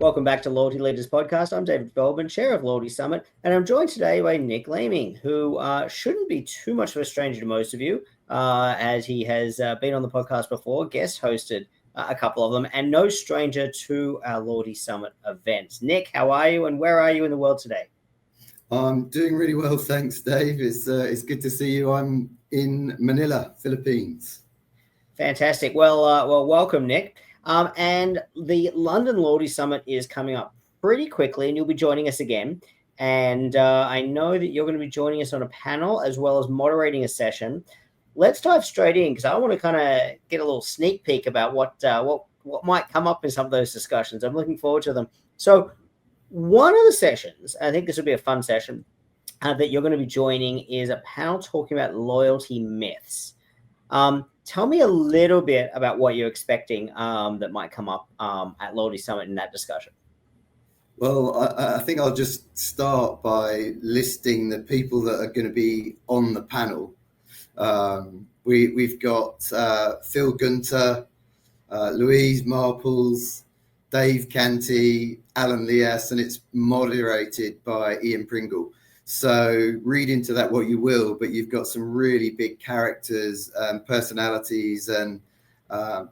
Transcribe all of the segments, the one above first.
Welcome back to Loyalty Leaders Podcast. I'm David Feldman, Chair of Loyalty Summit, and I'm joined today by Nik Laming, who shouldn't be too much of a stranger to most of you, as he has been on the podcast before, guest hosted a couple of them, and no stranger to our Loyalty Summit events. Nik, how are you, and where are you in the world today? I'm doing really well, thanks, Dave. It's good to see you. I'm in Manila, Philippines. Fantastic. Well, welcome, Nik. And the London Loyalty Summit is coming up pretty quickly, and you'll be joining us again. And I know that you're going to be joining us on a panel as well as moderating a session. Let's dive straight in because I want to kind of get a little sneak peek about what might come up in some of those discussions. I'm looking forward to them. So one of the sessions, I think this will be a fun session that you're going to be joining, is a panel talking about loyalty myths. Tell me a little bit about what you're expecting that might come up at Loyalty Summit in that discussion. Well, I think I'll just start by listing the people that are going to be on the panel. We've got Phil Gunter, Louise Marples, Dave Canty, Alan Lias, and it's moderated by Ian Pringle. So read into that what you will, but you've got some really big characters, personalities, and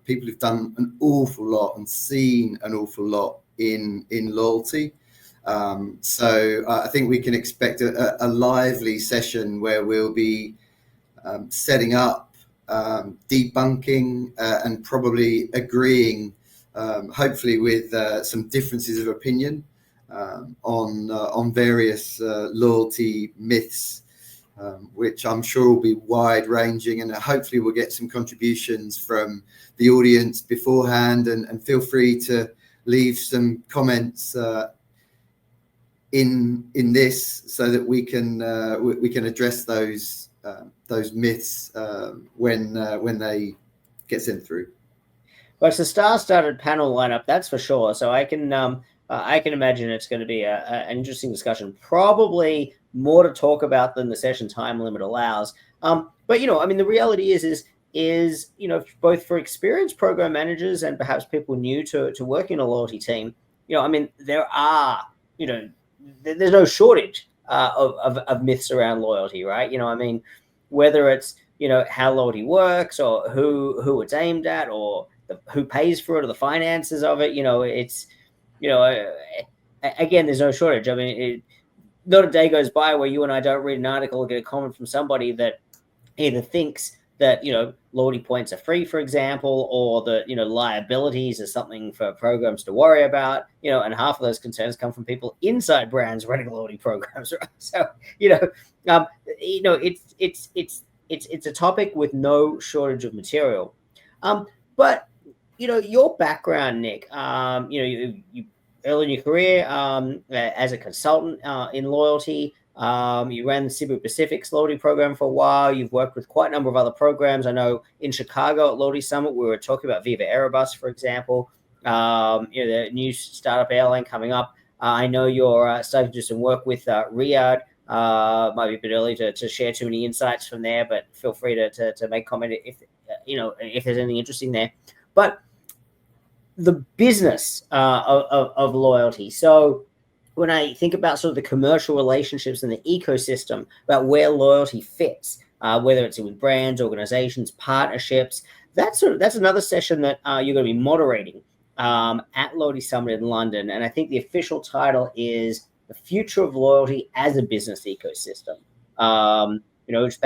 people who've done an awful lot and seen an awful lot in loyalty. So I think we can expect a lively session where we'll be setting up, debunking, and probably agreeing, hopefully with some differences of opinion on various loyalty myths, which I'm sure will be wide ranging, and hopefully we'll get some contributions from the audience beforehand, and feel free to leave some comments in this so that we can address those myths when they get sent through. Well, it's a star-studded panel lineup, that's for sure. So I can imagine it's going to be an interesting discussion. Probably more to talk about than the session time limit allows. But the reality is both for experienced program managers and perhaps people new to working in a loyalty team. There are there's no shortage of myths around loyalty, right? Whether it's how loyalty works or who it's aimed at or who pays for it or the finances of it. Again, there's no shortage. Not a day goes by where you and I don't read an article or get a comment from somebody that either thinks that, loyalty points are free, for example, or that, liabilities are something for programs to worry about, and half of those concerns come from people inside brands running loyalty programs. Right? So, it's a topic with no shortage of material. But your background, Nik, you early in your career as a consultant in loyalty, you ran the Cebu Pacific's loyalty program for a while. You've worked with quite a number of other programs. I know in Chicago at Loyalty Summit, we were talking about Viva Aerobus, for example, the new startup airline coming up. I know you're starting to do some work with Riyadh. Might be a bit early to share too many insights from there, but feel free to make comment if there's anything interesting there. But the business of loyalty. So when I think about sort of the commercial relationships and the ecosystem, about where loyalty fits, whether it's with brands, organizations, partnerships, that's another session that you're going to be moderating at Loyalty Summit in London. And I think the official title is The Future of Loyalty as a Business Ecosystem. Which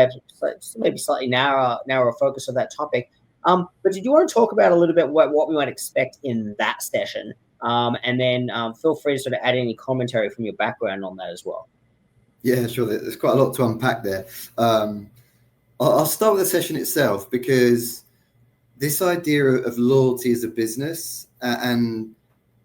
maybe slightly narrower focus of that topic. But did you want to talk about a little bit what we might expect in that session? And then feel free to sort of add any commentary from your background on that as well. Yeah, sure. There's quite a lot to unpack there. I'll start with the session itself, because this idea of loyalty as a business and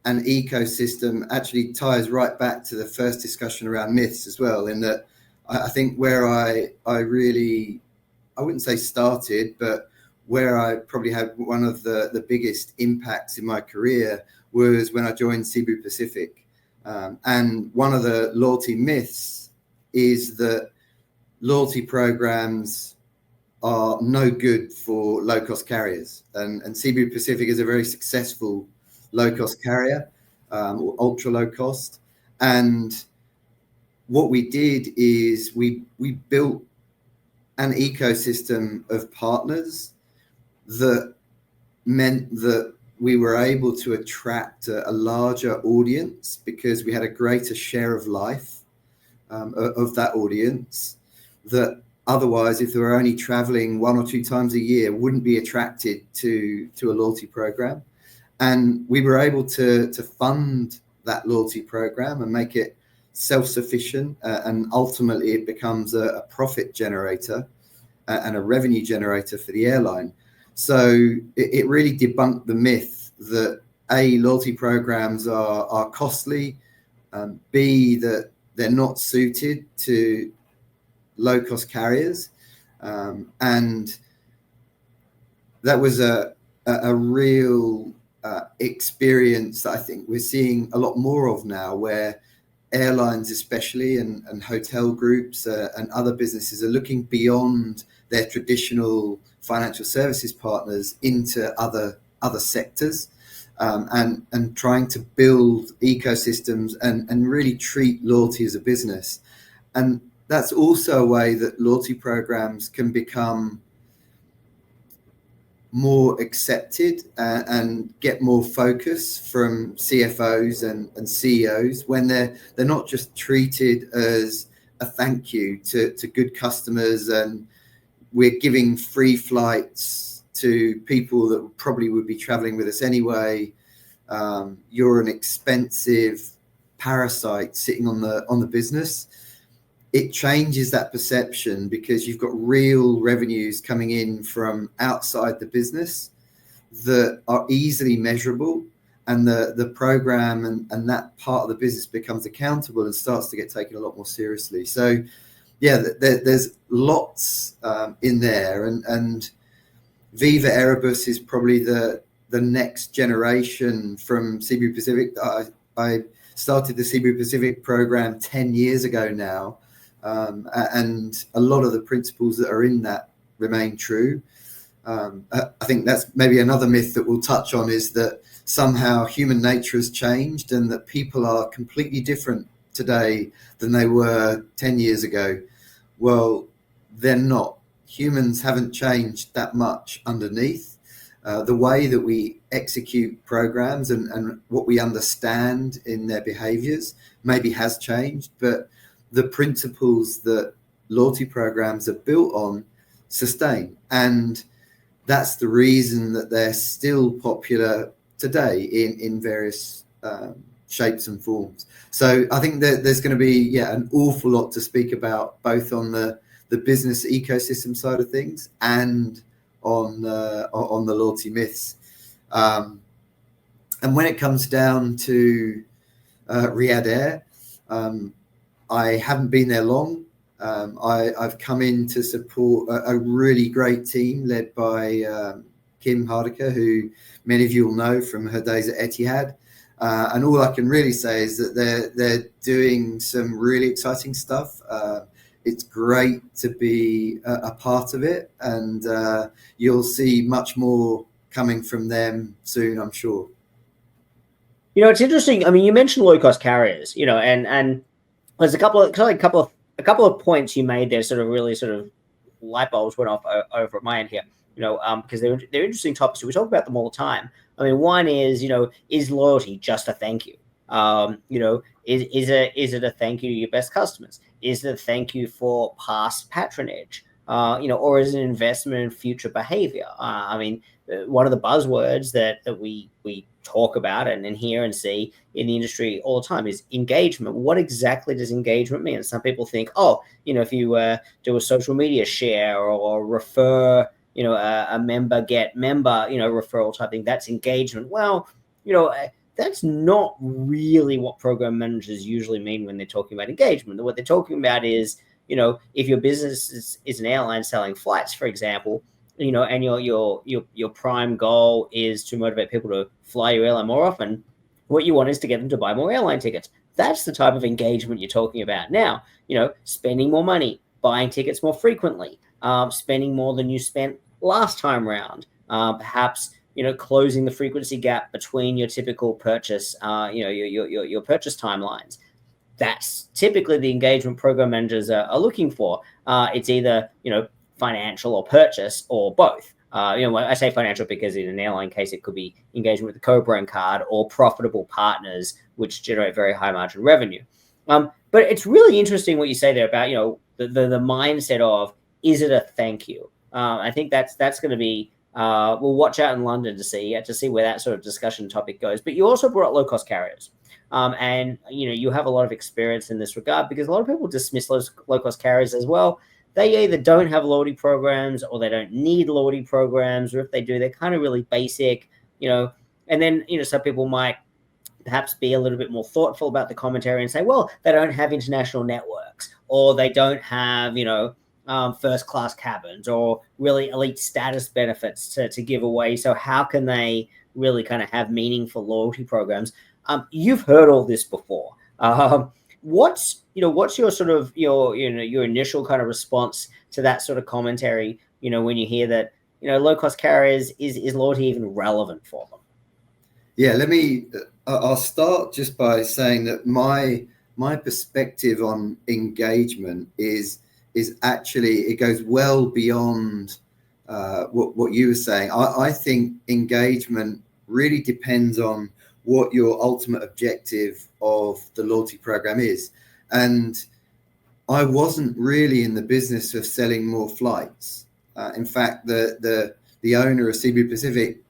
an ecosystem actually ties right back to the first discussion around myths as well, in that I think where I wouldn't say started, but where I probably had one of the biggest impacts in my career was when I joined Cebu Pacific. And one of the loyalty myths is that loyalty programs are no good for low-cost carriers. And Cebu Pacific is a very successful low-cost carrier. or ultra low cost. And what we did is we built an ecosystem of partners that meant that we were able to attract a larger audience because we had a greater share of life of that audience that otherwise, if they were only traveling 1 or 2 times a year, wouldn't be attracted to a loyalty program. And we were able to fund that loyalty program and make it self-sufficient, and ultimately it becomes a profit generator and a revenue generator for the airline. So it really debunked the myth that A, loyalty programs are costly, B, that they're not suited to low-cost carriers, and that was a real experience that I think we're seeing a lot more of now, where airlines especially and hotel groups and other businesses are looking beyond their traditional financial services partners into other sectors, and trying to build ecosystems and really treat loyalty as a business. And that's also a way that loyalty programs can become more accepted and get more focus from CFOs and CEOs when they're not just treated as a thank you to good customers, and we're giving free flights to people that probably would be traveling with us anyway. You're an expensive parasite sitting on the business. It changes that perception because you've got real revenues coming in from outside the business that are easily measurable, and the program and that part of the business becomes accountable and starts to get taken a lot more seriously. So yeah, there's lots in there, and Viva Erebus is probably the next generation from Cebu Pacific. I started the Cebu Pacific program 10 years ago now. And a lot of the principles that are in that remain true. I think that's maybe another myth that we'll touch on, is that somehow human nature has changed and that people are completely different today than they were 10 years ago. Well, they're not. Humans haven't changed that much underneath. The way that we execute programs and what we understand in their behaviors maybe has changed, but the principles that loyalty programs are built on sustain. And that's the reason that they're still popular today in various shapes and forms. So I think that there's going to be an awful lot to speak about, both on the business ecosystem side of things and on the loyalty myths. And when it comes down to Riyadh Air, I haven't been there long. I've come in to support a really great team led by Kim Hardiker, who many of you will know from her days at Etihad. And all I can really say is that they're doing some really exciting stuff. It's great to be a part of it, and you'll see much more coming from them soon, I'm sure. It's interesting. I mean, you mentioned low-cost carriers, and there's a couple of points you made there, sort of light bulbs went off over at my end here, because they're interesting topics. We talk about them all the time. I mean, one is, is loyalty just a thank you? Is it a thank you to your best customers? Is it a thank you for past patronage? Or is it an investment in future behavior? I mean, one of the buzzwords that we talk about and hear and see in the industry all the time is engagement. What exactly does engagement mean? Some people think, if you do a social media share or refer, a member get member, referral type thing, that's engagement. Well, that's not really what program managers usually mean when they're talking about engagement. What they're talking about is, if your business is an airline selling flights, for example, and your prime goal is to motivate people to fly your airline more often, what you want is to get them to buy more airline tickets. That's the type of engagement you're talking about. Now, spending more money, buying tickets more frequently, spending more than you spent last time round, perhaps closing the frequency gap between your typical purchase, your purchase timelines. That's typically the engagement program managers are looking for. It's either, financial or purchase or both. I say financial because in an airline case, it could be engagement with the co-brand card or profitable partners, which generate very high margin revenue. But it's really interesting what you say there about, the mindset of, is it a thank you? I think that's going to be, we'll watch out in London to see where that sort of discussion topic goes. But you also brought up low-cost carriers. And you have a lot of experience in this regard, because a lot of people dismiss those low-cost carriers as well. They either don't have loyalty programs, or they don't need loyalty programs, or if they do, they're kind of really basic, and then some people might perhaps be a little bit more thoughtful about the commentary and say, well, they don't have international networks, or they don't have first class cabins or really elite status benefits to give away. So how can they really kind of have meaningful loyalty programs? You've heard all this before. What's your sort of your initial kind of response to that sort of commentary? When you hear that low cost carriers, is loyalty even relevant for them? Yeah, I'll start just by saying that my perspective on engagement is actually, it goes well beyond what you were saying. I think engagement really depends on what your ultimate objective of the loyalty program is. And I wasn't really in the business of selling more flights. In fact, the owner of CB Pacific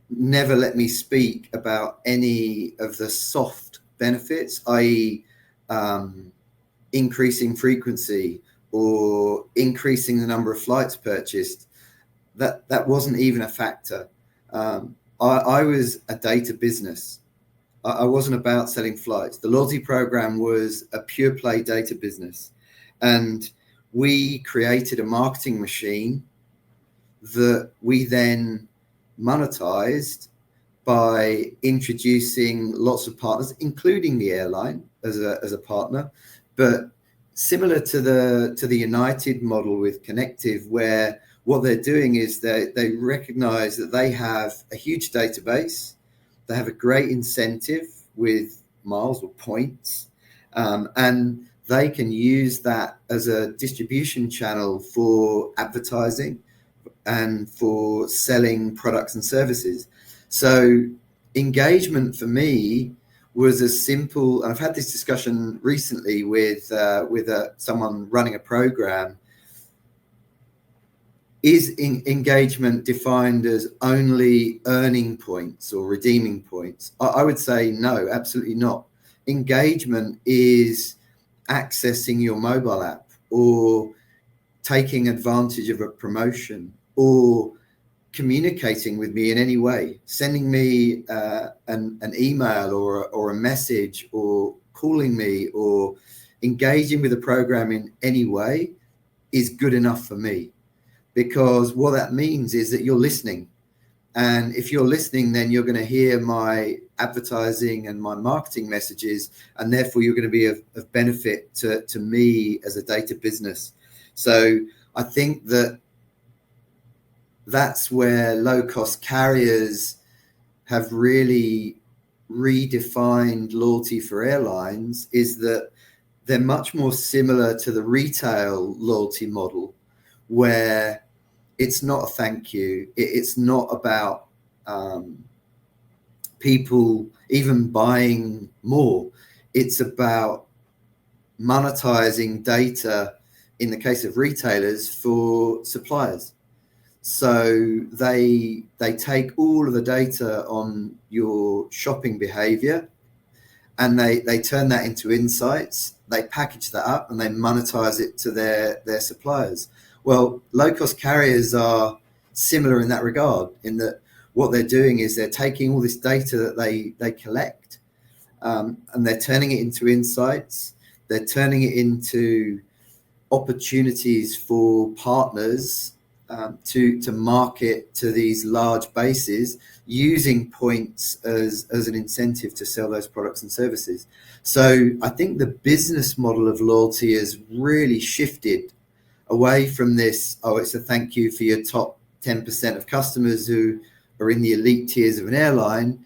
never let me speak about any of the soft benefits, i.e. Increasing frequency or increasing the number of flights purchased. That wasn't even a factor. I was a data business. I wasn't about selling flights. The loyalty program was a pure play data business. And we created a marketing machine that we then monetized by introducing lots of partners, including the airline as a partner. But similar to the United model with Connective, where what they're doing is they recognize that they have a huge database. They have a great incentive with miles or points, and they can use that as a distribution channel for advertising and for selling products and services. So engagement for me was as simple, and I've had this discussion recently with someone running a program. Is engagement defined as only earning points or redeeming points? I would say no, absolutely not. Engagement is accessing your mobile app, or taking advantage of a promotion, or communicating with me in any way, sending me an email or a message, or calling me, or engaging with the program in any way is good enough for me. Because what that means is that you're listening. And if you're listening, then you're going to hear my advertising and my marketing messages, and therefore you're going to be of benefit to me as a data business. So I think that's where low-cost carriers have really redefined loyalty for airlines, is that they're much more similar to the retail loyalty model, where it's not a thank you. It's not about people even buying more. It's about monetizing data, in the case of retailers, for suppliers. So they take all of the data on your shopping behavior, and they turn that into insights. They package that up and they monetize it to their suppliers. Well, low-cost carriers are similar in that regard, in that what they're doing is they're taking all this data that they collect, and they're turning it into insights. They're turning it into opportunities for partners to market to these large bases, using points as an incentive to sell those products and services. So I think the business model of loyalty has really shifted away from this, it's a thank you for your top 10% of customers who are in the elite tiers of an airline,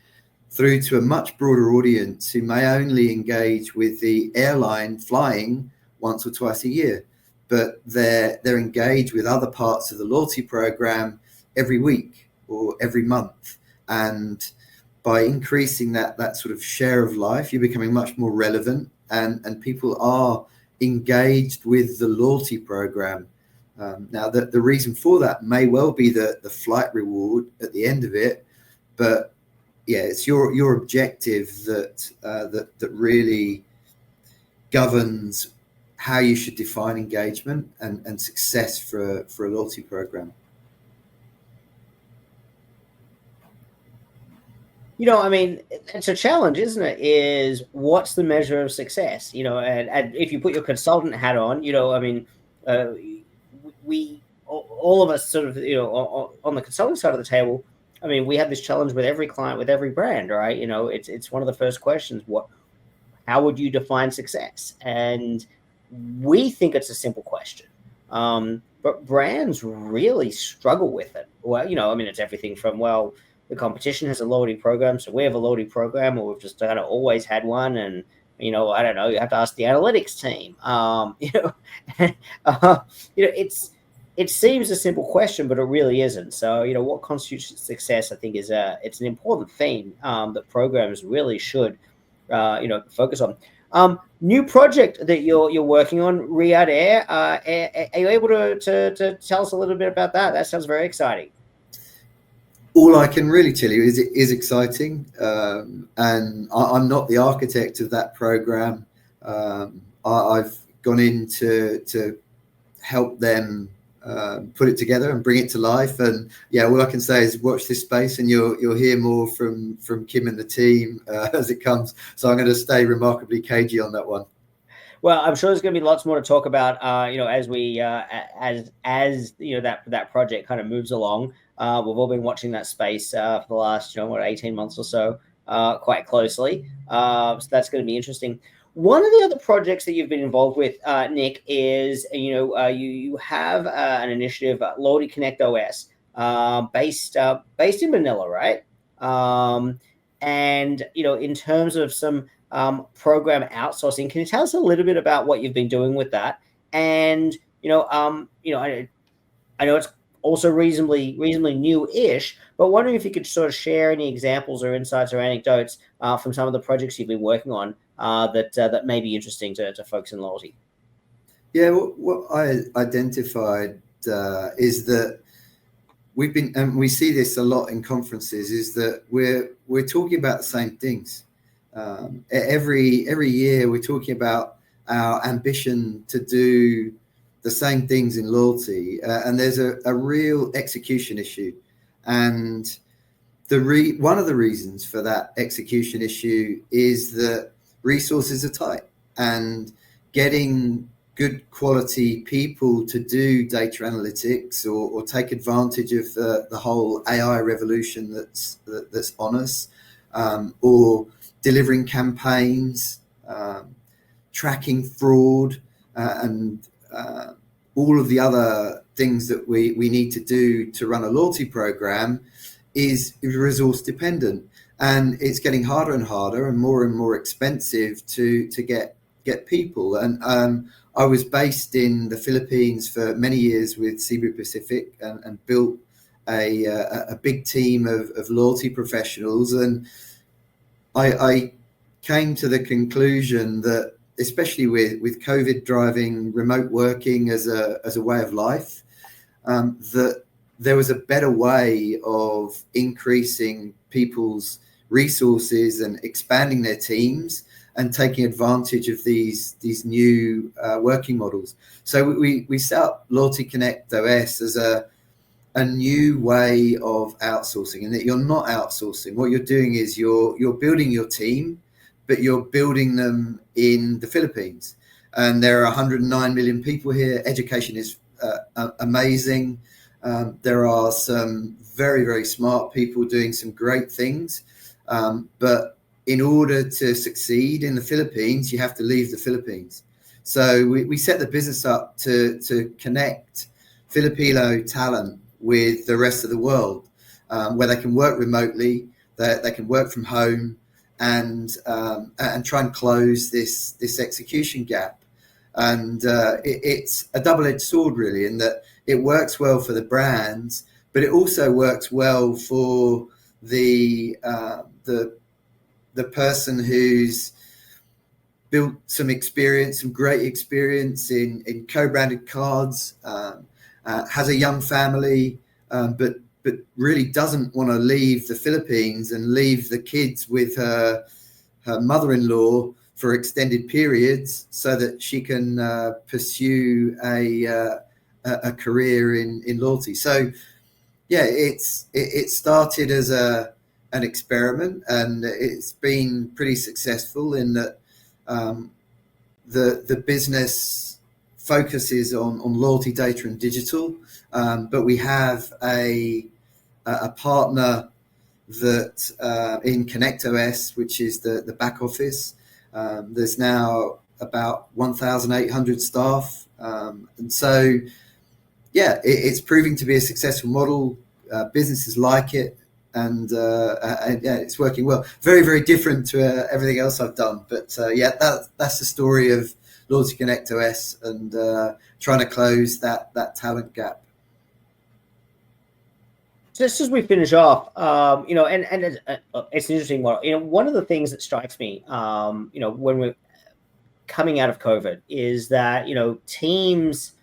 through to a much broader audience who may only engage with the airline flying once or twice a year, but they're engaged with other parts of the loyalty program every week or every month. And by increasing that sort of share of life, you're becoming much more relevant, and people are engaged with the loyalty program. Now, the reason for that may well be the flight reward at the end of it, but yeah, it's your objective that really governs how you should define engagement and success for a loyalty program. I mean, it's a challenge, isn't it? Is what's the measure of success? And if you put your consultant hat on, I mean, we all of us sort of, on the consulting side of the table. I mean, we have this challenge with every client, with every brand, right? It's one of the first questions. How would you define success? And we think it's a simple question, but brands really struggle with it. Well, I mean, it's everything from, well, the competition has a loyalty program, so we have a loyalty program, or we've just kind of always had one. And I don't know, you have to ask the analytics team. It seems a simple question, but it really isn't. So what constitutes success, I think, is it's an important theme that programs really should focus on. New project that you're working on, Riyadh Air. Are you able to tell us a little bit about that? That sounds very exciting. All I can really tell you is it is exciting, and I'm not the architect of that program. I've gone in to help them put it together and bring it to life. And yeah, all I can say is watch this space, and you'll hear more from Kim and the team as it comes. So I'm going to stay remarkably cagey on that one. Well, I'm sure there's going to be lots more to talk about, as we as that project kind of moves along. We've all been watching that space for the last 18 months or so quite closely. So that's going to be interesting. One of the other projects that you've been involved with, Nik, is you have an initiative, Loyalty Connect OS, based in Manila, right? And in terms of some program outsourcing, can you tell us a little bit about what you've been doing with that? And I know it's also reasonably new-ish, but wondering if you could sort of share any examples or insights or anecdotes from some of the projects you've been working on that may be interesting to folks in loyalty. Yeah, what I identified is that we've been, and we see this a lot in conferences, is that we're talking about the same things. Every year we're talking about our ambition to do the same things in loyalty, and there's a real execution issue. And one of the reasons for that execution issue is that resources are tight, and getting good quality people to do data analytics or take advantage of the whole AI revolution that's on us, or delivering campaigns, tracking fraud, and all of the other things that we need to do to run a loyalty program is resource dependent, and it's getting harder and harder and more expensive to get people. And I was based in the Philippines for many years with Cebu Pacific, and built a big team of loyalty professionals, and I came to the conclusion that, especially with COVID driving remote working as a way of life, that there was a better way of increasing people's resources and expanding their teams and taking advantage of these new working models. So we set up Loyalty Connect OS as a new way of outsourcing, and that you're not outsourcing. What you're doing is you're building your team, but you're building them in the Philippines. And there are 109 million people here. Education is amazing. There are some very, very smart people doing some great things. But in order to succeed in the Philippines, you have to leave the Philippines. So we set the business up to connect Filipino talent with the rest of the world. where they can work remotely, they can work from home, and try and close this execution gap. And it's a double-edged sword, really, in that it works well for the brands, but it also works well for the person who's built some great experience in co-branded cards, has a young family, but really doesn't want to leave the Philippines and leave the kids with her mother-in-law for extended periods, so that she can pursue a career in loyalty. So yeah, it started as an experiment, and it's been pretty successful in that the business focuses on loyalty data and digital, but we have a partner that in ConnectOS, which is the back office. There's now about 1,800 staff, and so yeah, it's proving to be a successful model. Businesses like it, and yeah, it's working well. Very, very different to everything else I've done, but yeah, that's the story of Loyalty ConnectOS and trying to close that talent gap. Just as we finish off, you know, and it's an interesting one. You know, one of the things that strikes me, you know, when we're coming out of COVID, is that, you know, teams,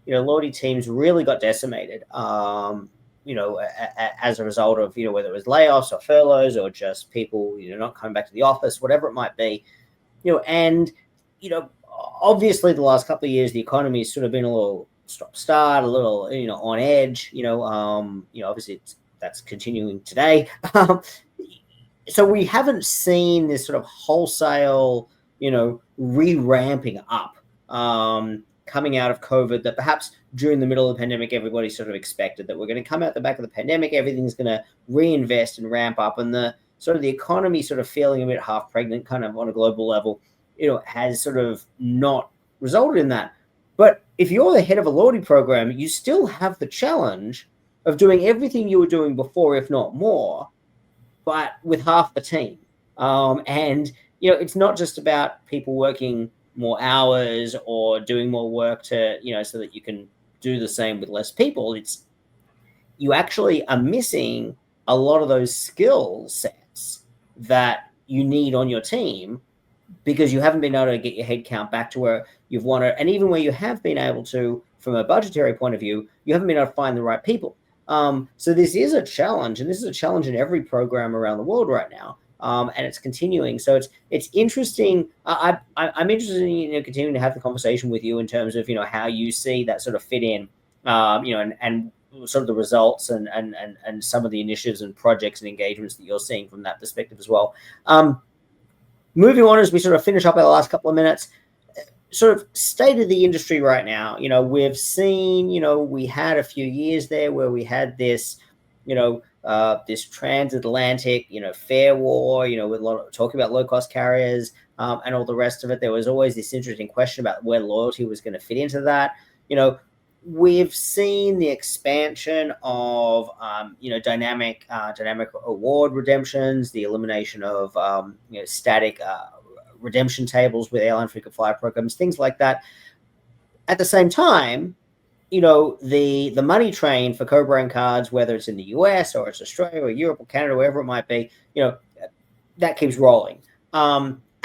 you know, loyalty teams really got decimated. You know, as a result of, you know, whether it was layoffs or furloughs or just people, you know, not coming back to the office, whatever it might be, you know, and, you know, obviously the last couple of years, the economy has sort of been a little stop-start, a little, you know, on edge, you know, obviously that's continuing today. So we haven't seen this sort of wholesale, you know, re-ramping up, coming out of COVID, that perhaps during the middle of the pandemic, everybody sort of expected that we're going to come out the back of the pandemic, everything's going to reinvest and ramp up, and the sort of the economy sort of feeling a bit half pregnant kind of on a global level, you know, has sort of not resulted in that. But if you're the head of a loyalty program, you still have the challenge of doing everything you were doing before, if not more, but with half the team. And, you know, it's not just about people working more hours or doing more work to, you know, so that you can do the same with less people. It's, you actually are missing a lot of those skill sets that you need on your team, because you haven't been able to get your headcount back to where you've wanted. And even where you have been able to, from a budgetary point of view, you haven't been able to find the right people. So this is a challenge, and this is a challenge in every program around the world right now. And it's continuing. So it's interesting. I'm interested in, you know, continuing to have the conversation with you in terms of, you know, how you see that sort of fit in, you know, and sort of the results and some of the initiatives and projects and engagements that you're seeing from that perspective as well. Moving on, as we sort of finish up our last couple of minutes, sort of state of the industry right now. You know, we've seen, you know, we had a few years there where we had this, you know, this transatlantic, you know, fare war, you know, with a lot of talking about low-cost carriers and all the rest of it. There was always this interesting question about where loyalty was going to fit into that. You know, we've seen the expansion of, you know, dynamic award redemptions, the elimination of, you know, static redemption tables with airline frequent flyer programs, things like that. At the same time, you know, the money train for co-brand cards, whether it's in the US or it's Australia or Europe or Canada, wherever it might be, you know, that keeps rolling.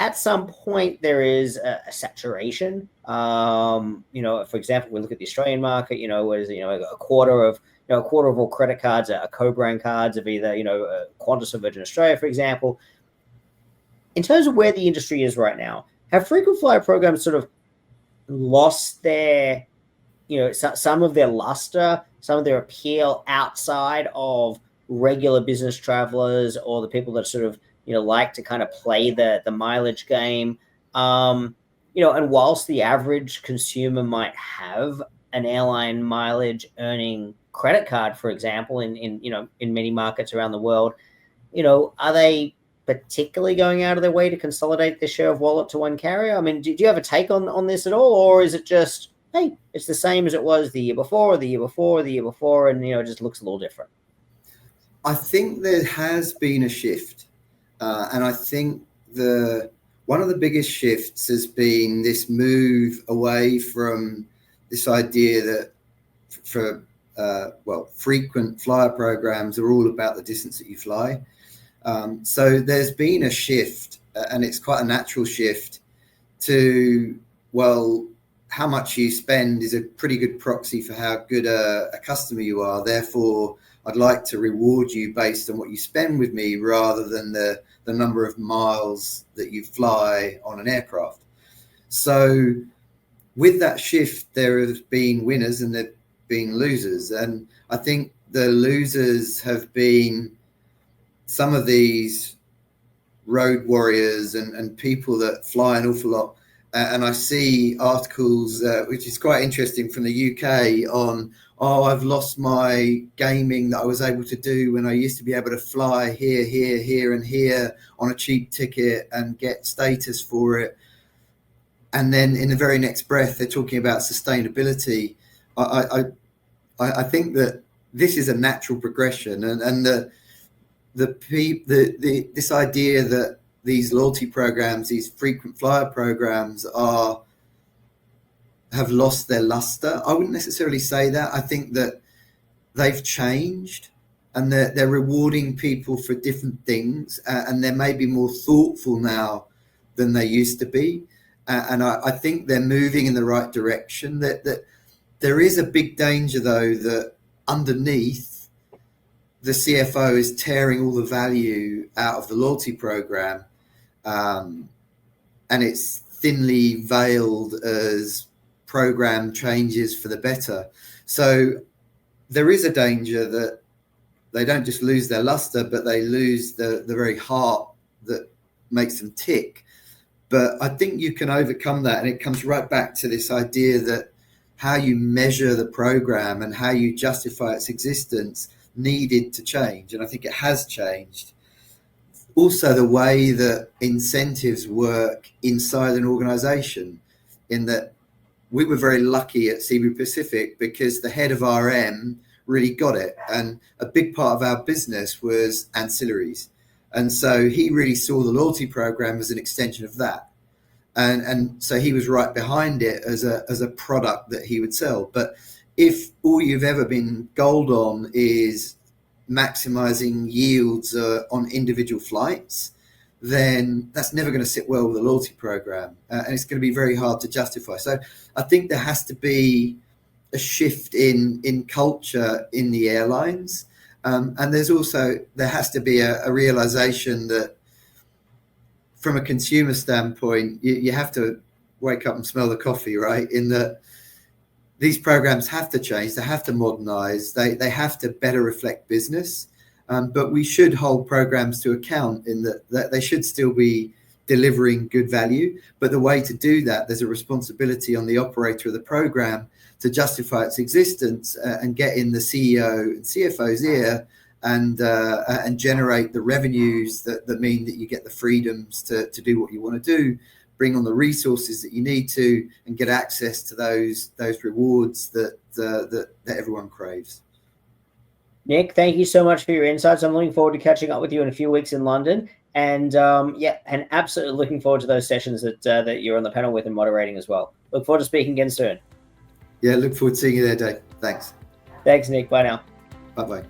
At some point, there is a saturation. You know, for example, we look at the Australian market. You know, whereas, you know, a quarter of all credit cards are co-brand cards of either, you know, Qantas or Virgin Australia, for example. In terms of where the industry is right now, have frequent flyer programs sort of lost their, you know, some of their luster, some of their appeal outside of regular business travelers or the people that sort of, you know, like to kind of play the mileage game? You know, and whilst the average consumer might have an airline mileage earning credit card, for example, in you know, in many markets around the world, you know, are they particularly going out of their way to consolidate their share of wallet to one carrier? I mean, do you have a take on this at all, or is it just, hey, it's the same as it was the year before, the year before, the year before, and, you know, it just looks a little different? I think there has been a shift, and I think one of the biggest shifts has been this move away from this idea that frequent flyer programs are all about the distance that you fly. So there's been a shift, and it's quite a natural shift to, well, how much you spend is a pretty good proxy for how good a customer you are. Therefore, I'd like to reward you based on what you spend with me rather than the number of miles that you fly on an aircraft. So with that shift, there have been winners and there have been losers. And I think the losers have been some of these road warriors and people that fly an awful lot. And I see articles, which is quite interesting, from the UK on, I've lost my gaming that I was able to do when I used to be able to fly here, here, here, and here on a cheap ticket and get status for it. And then in the very next breath, they're talking about sustainability. I think that this is a natural progression, and this idea that these loyalty programs, these frequent flyer programs, have lost their luster. I wouldn't necessarily say that. I think that they've changed, and they're rewarding people for different things, and they're maybe more thoughtful now than they used to be. And I think they're moving in the right direction. That there is a big danger, though, that underneath, the CFO is tearing all the value out of the loyalty program, and it's thinly veiled as program changes for the better. So there is a danger that they don't just lose their luster, but they lose the very heart that makes them tick. But I think you can overcome that, and it comes right back to this idea that how you measure the program and how you justify its existence needed to change, and I think it has changed. Also, the way that incentives work inside an organization, in that we were very lucky at Cebu Pacific because the head of RM really got it, and a big part of our business was ancillaries. And so he really saw the loyalty program as an extension of that. And so he was right behind it as a product that he would sell. But if all you've ever been gold on is maximizing yields on individual flights, then that's never going to sit well with a loyalty program. And it's going to be very hard to justify. So I think there has to be a shift in culture in the airlines. And there has to be a realization that from a consumer standpoint, you have to wake up and smell the coffee, right? In that these programs have to change, they have to modernize, they have to better reflect business. But we should hold programs to account in that they should still be delivering good value. But the way to do that, there's a responsibility on the operator of the program to justify its existence and get in the CEO and CFO's ear and generate the revenues that mean that you get the freedoms to do what you want to do, bring on the resources that you need to, and get access to those rewards that everyone craves. Nik, thank you so much for your insights. I'm looking forward to catching up with you in a few weeks in London, and and absolutely looking forward to those sessions that you're on the panel with and moderating as well. Look forward to speaking again soon. Yeah, look forward to seeing you there, Dave. Thanks. Thanks, Nik. Bye now. Bye-bye.